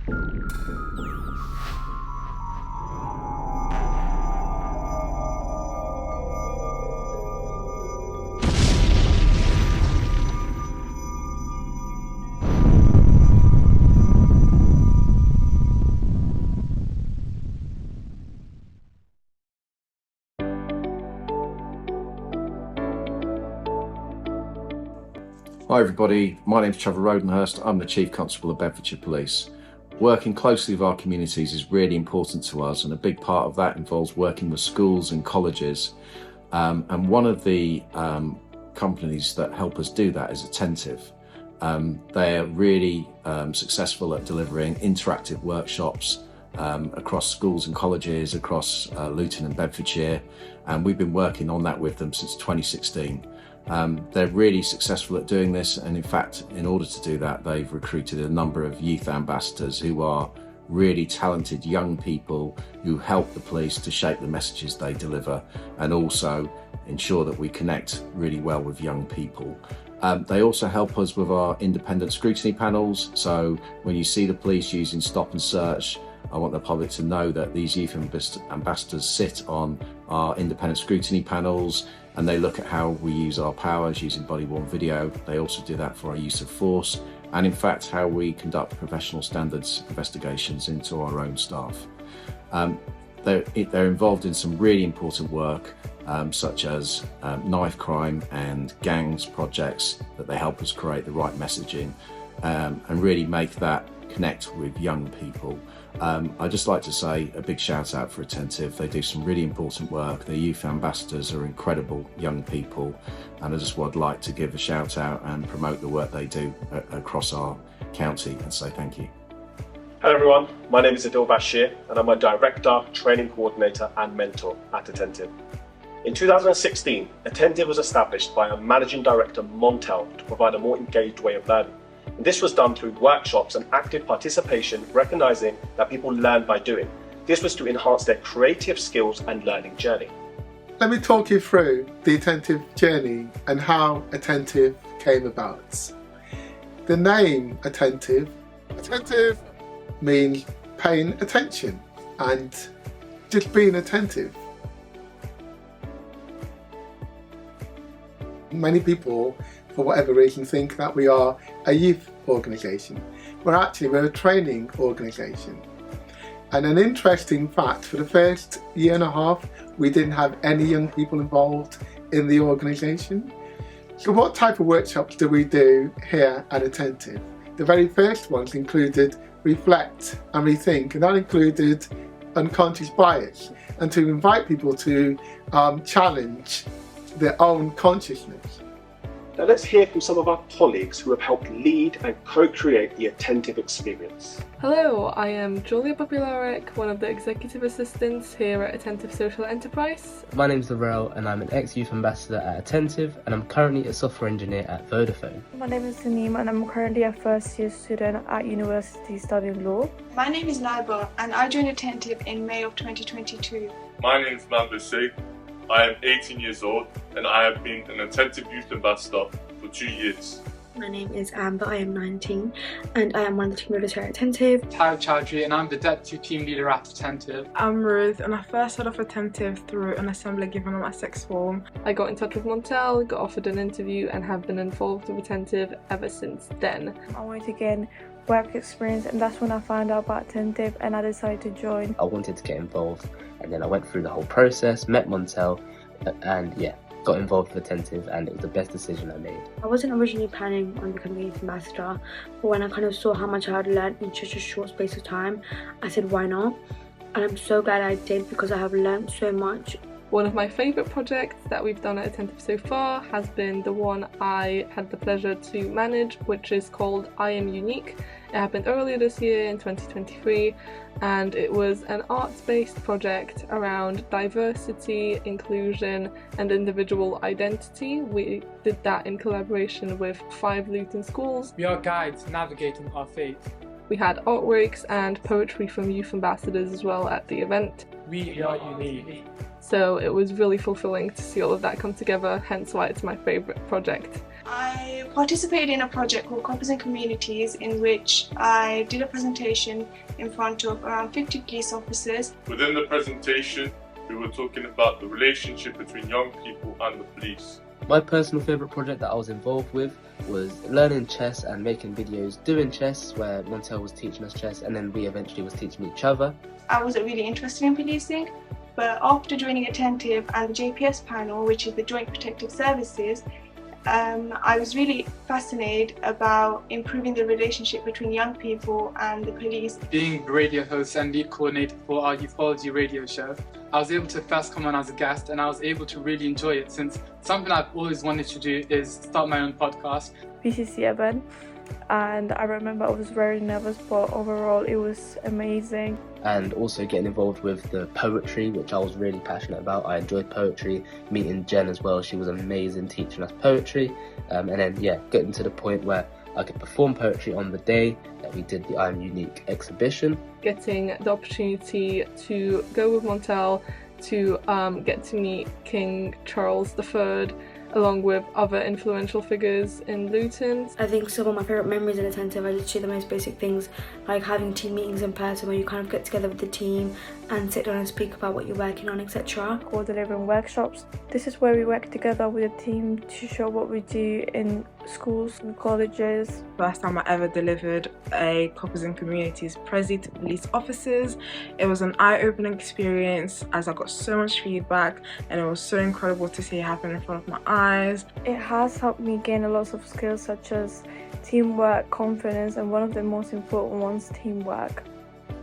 Hi everybody, my name is Trevor Rodenhurst. I'm the Chief Constable of Bedfordshire Police. Working closely with our communities is really important to us, and a big part of that involves working with schools and colleges. And one of the companies that help us do that is Att10tive. They are really successful at delivering interactive workshops across schools and colleges across Luton and Bedfordshire, and we've been working on that with them since 2016. They're really successful at doing this, and in fact, in order to do that, they've recruited a number of youth ambassadors who are really talented young people who help the police to shape the messages they deliver and also ensure that we connect really well with young people. They also help us with our independent scrutiny panels, so when you see the police using stop and search, I want the public to know that these youth ambassadors sit on our independent scrutiny panels and they look at how we use our powers using body-worn video. They also do that for our use of force and in fact how we conduct professional standards investigations into our own staff. They're involved in some really important work such as knife crime and gangs projects that they help us create the right messaging and really make that connect with young people. I'd just like to say a big shout out for Att10tive. They do some really important work. Their youth ambassadors are incredible young people, and I just would like to give a shout out and promote the work they do across our county and say thank you. Hello everyone, my name is Adil Bashir and I'm a Director, Training Coordinator and Mentor at Att10tive. In 2016, Att10tive was established by a Managing Director Montel to provide a more engaged way of learning. And this was done through workshops and active participation, recognising that people learn by doing. This was to enhance their creative skills and learning journey. Let me talk you through the Att10tive journey and how Att10tive came about. The name Att10tive means paying attention and just being attentive. Many people, for whatever reason, think that we are a youth organisation. We're a training organisation. And an interesting fact, for the first year and a half, we didn't have any young people involved in the organisation. So what type of workshops do we do here at Att10tive? The very first ones included reflect and rethink, and that included unconscious bias, and to invite people to challenge their own consciousness. Now let's hear from some of our colleagues who have helped lead and co-create the Att10tive experience. Hello, I am Julia Babilarek, one of the executive assistants here at Att10tive Social Enterprise. My name's Laurel and I'm an ex-youth ambassador at Att10tive and I'm currently a software engineer at Vodafone. My name is Taneem and I'm currently a first year student at university studying law. My name is Naiba and I joined Att10tive in May of 2022. My name is Nando Sheikh. I am 18 years old and I have been an Att10tive Youth Ambassador for 2 years. My name is Amber, I am 19 and I am one of the team leaders here at Att10tive. Tara Chowdhury and I'm the Deputy Team Leader at Att10tive. I'm Ruth and I first heard of Att10tive through an assembly given on my sixth form. I got in touch with Montel, got offered an interview and have been involved with Att10tive ever since then. I wanted to gain work experience and that's when I found out about Att10tive and I decided to join. I wanted to get involved and then I went through the whole process, met Montel and yeah, got involved with Att10tive and it was the best decision I made. I wasn't originally planning on becoming a youth ambassador, but when I kind of saw how much I had learned in such a short space of time, I said why not? And I'm so glad I did because I have learned so much. One of my favourite projects that we've done at Att10tive so far has been the one I had the pleasure to manage, which is called I Am Unique. It happened earlier this year in 2023 and it was an arts-based project around diversity, inclusion and individual identity. We did that in collaboration with 5 Luton schools. We are guides navigating our fate. We had artworks and poetry from youth ambassadors as well at the event. We are unique. So it was really fulfilling to see all of that come together, hence why it's my favourite project. I participated in a project called Coppers and Communities, in which I did a presentation in front of around 50 police officers. Within the presentation, we were talking about the relationship between young people and the police. My personal favourite project that I was involved with was learning chess and making videos doing chess, where Montel was teaching us chess and then we eventually was teaching each other. I wasn't really interested in policing, but after joining Att10tive and the JPS panel, which is the Joint Protective Services, I was really fascinated about improving the relationship between young people and the police. Being radio host and lead coordinator for our youthology radio show, I was able to first come on as a guest, and I was able to really enjoy it, since something I've always wanted to do is start my own podcast. PCC and I remember I was very nervous, but overall it was amazing. And also getting involved with the poetry, which I was really passionate about. I enjoyed poetry, meeting Jen as well, she was amazing teaching us poetry, and then getting to the point where I could perform poetry on the day that we did the I Am Unique exhibition. Getting the opportunity to go with Montel to get to meet King Charles III, along with other influential figures in Luton. I think some of my favourite memories in Att10tive are literally the most basic things, like having team meetings in person where you kind of get together with the team and sit down and speak about what you're working on, etc. Or delivering workshops. This is where we work together with a team to show what we do in schools and colleges. First time I ever delivered a Coppers and Communities Prezi to police officers. It was an eye-opening experience as I got so much feedback, and it was so incredible to see it happen in front of my eyes. It has helped me gain a lot of skills such as teamwork, confidence, and one of the most important ones, teamwork.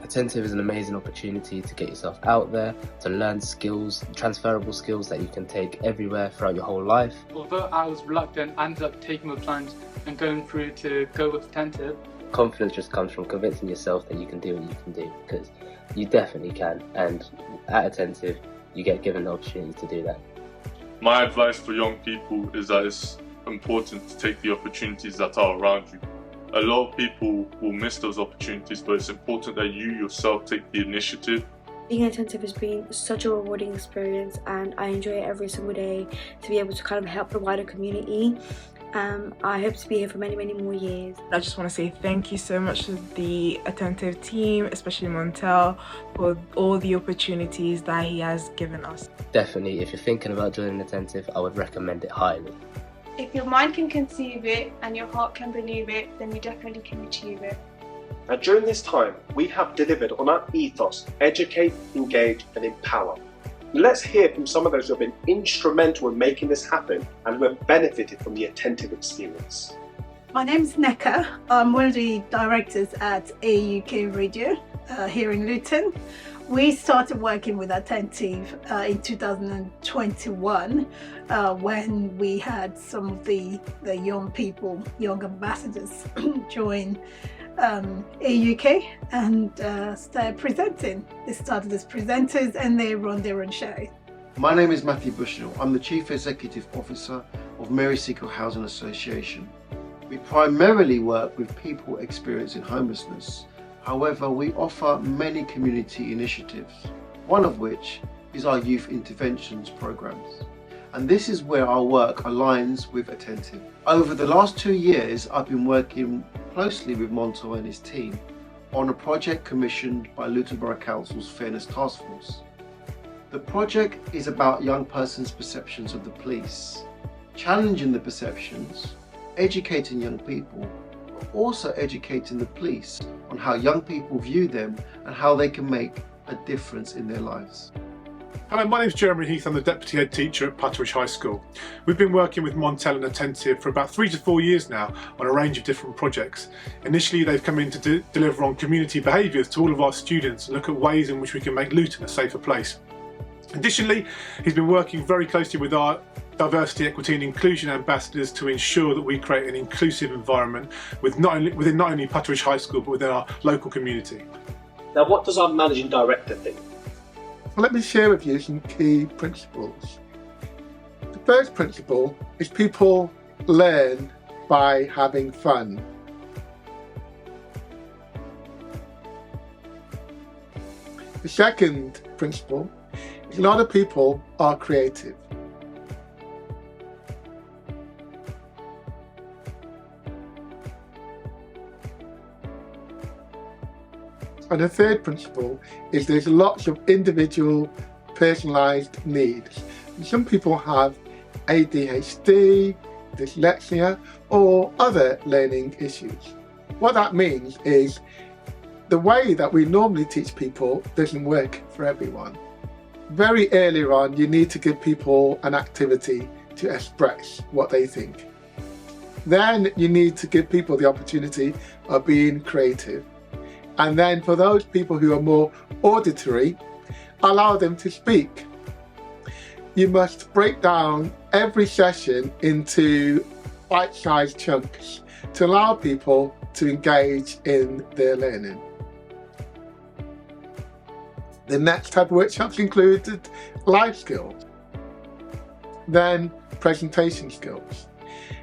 Att10tive is an amazing opportunity to get yourself out there, to learn skills, transferable skills that you can take everywhere throughout your whole life. Although I was reluctant, I ended up taking the plunge and going through to go with Att10tive. Confidence just comes from convincing yourself that you can do what you can do, because you definitely can, and at Att10tive you get given the opportunity to do that. My advice for young people is that it's important to take the opportunities that are around you. A lot of people will miss those opportunities, but it's important that you yourself take the initiative. Being Att10tive has been such a rewarding experience, and I enjoy it every single day to be able to kind of help the wider community. I hope to be here for many, many more years. I just want to say thank you so much to the Att10tive team, especially Montel, for all the opportunities that he has given us. Definitely, if you're thinking about joining Att10tive, I would recommend it highly. If your mind can conceive it and your heart can believe it, then you definitely can achieve it. And during this time, we have delivered on our ethos: educate, engage and empower. Let's hear from some of those who have been instrumental in making this happen and who have benefited from the Att10tive experience. My name is Neka. I'm one of the directors at AUK Radio here in Luton. We started working with Att10tive in 2021 when we had some of the young people, young ambassadors join AUK and started presenting. They started as presenters and they run their own show. My name is Matthew Bushnell. I'm the Chief Executive Officer of Mary Seacole Housing Association. We primarily work with people experiencing homelessness. However, we offer many community initiatives, one of which is our youth interventions programs. And this is where our work aligns with Att10tive. Over the last 2 years, I've been working closely with Montel and his team on a project commissioned by Luton Borough Council's Fairness Task Force. The project is about young persons' perceptions of the police, challenging the perceptions, educating young people, but also educating the police on how young people view them and how they can make a difference in their lives. Hello, my name's Jeremy Heath. I'm the Deputy Head Teacher at Patteridge High School. We've been working with Montel and Att10tive for about 3 to 4 years now on a range of different projects. Initially, they've come in to deliver on community behaviours to all of our students and look at ways in which we can make Luton a safer place. Additionally, he's been working very closely with our diversity, equity and inclusion ambassadors to ensure that we create an inclusive environment within not only Patteridge High School but within our local community. Now, what does our Managing Director think? Well, let me share with you some key principles. The first principle is people learn by having fun. The second principle is a lot of people are creative. And the third principle is there's lots of individual personalised needs. And some people have ADHD, dyslexia, or other learning issues. What that means is the way that we normally teach people doesn't work for everyone. Very early on, you need to give people an activity to express what they think. Then you need to give people the opportunity of being creative. And then for those people who are more auditory, allow them to speak. You must break down every session into bite-sized chunks to allow people to engage in their learning. The next type of workshops included life skills, then presentation skills,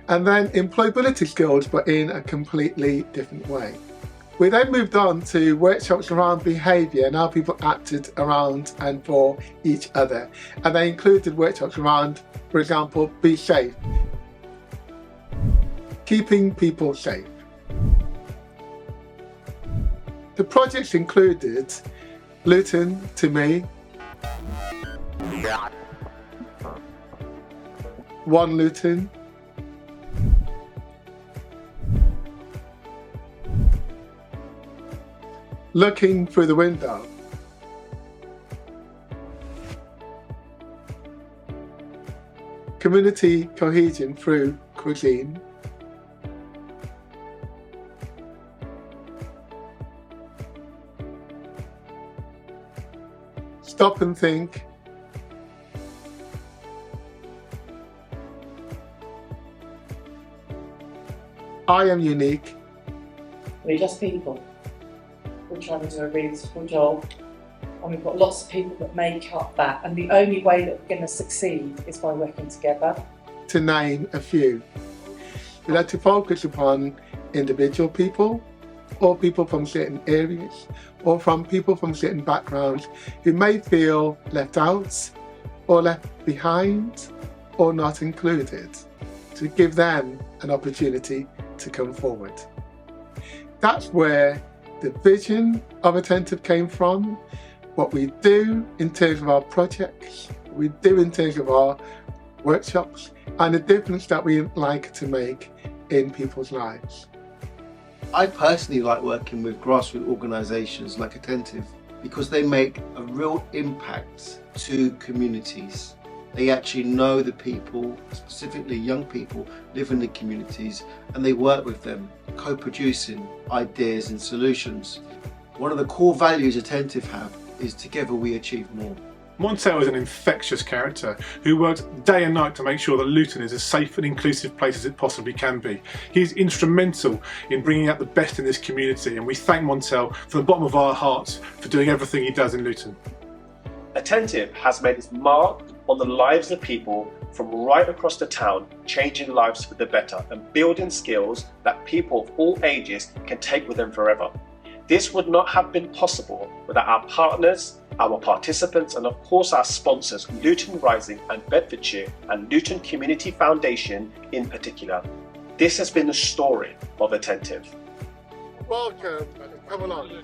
and then employability skills, but in a completely different way. We then moved on to workshops around behaviour and how people acted around and for each other. And they included workshops around, for example, be safe, keeping people safe. The projects included Luton to me, One Luton, Looking Through the Window, Community Cohesion Through Cuisine, Stop and Think, I Am Unique. We're just people. We're trying to do a really difficult job, and we've got lots of people that make up that, and the only way that we're going to succeed is by working together. To name a few. We like to focus upon individual people, or people from certain areas, or from people from certain backgrounds who may feel left out, or left behind, or not included, to give them an opportunity to come forward. That's where the vision of Att10tive came from, what we do in terms of our projects, what we do in terms of our workshops, and the difference that we like to make in people's lives. I personally like working with grassroots organisations like Att10tive because they make a real impact to communities. They actually know the people, specifically young people, live in the communities, and they work with them, co-producing ideas and solutions. One of the core values Att10tive have is together we achieve more. Montel is an infectious character who works day and night to make sure that Luton is as safe and inclusive place as it possibly can be. He's instrumental in bringing out the best in this community, and we thank Montel from the bottom of our hearts for doing everything he does in Luton. Att10tive has made its mark on the lives of people from right across the town, changing lives for the better and building skills that people of all ages can take with them forever. This would not have been possible without our partners, our participants, and of course our sponsors, Luton Rising and Bedfordshire and Luton Community Foundation in particular. This has been the story of Att10tive. Welcome, come along.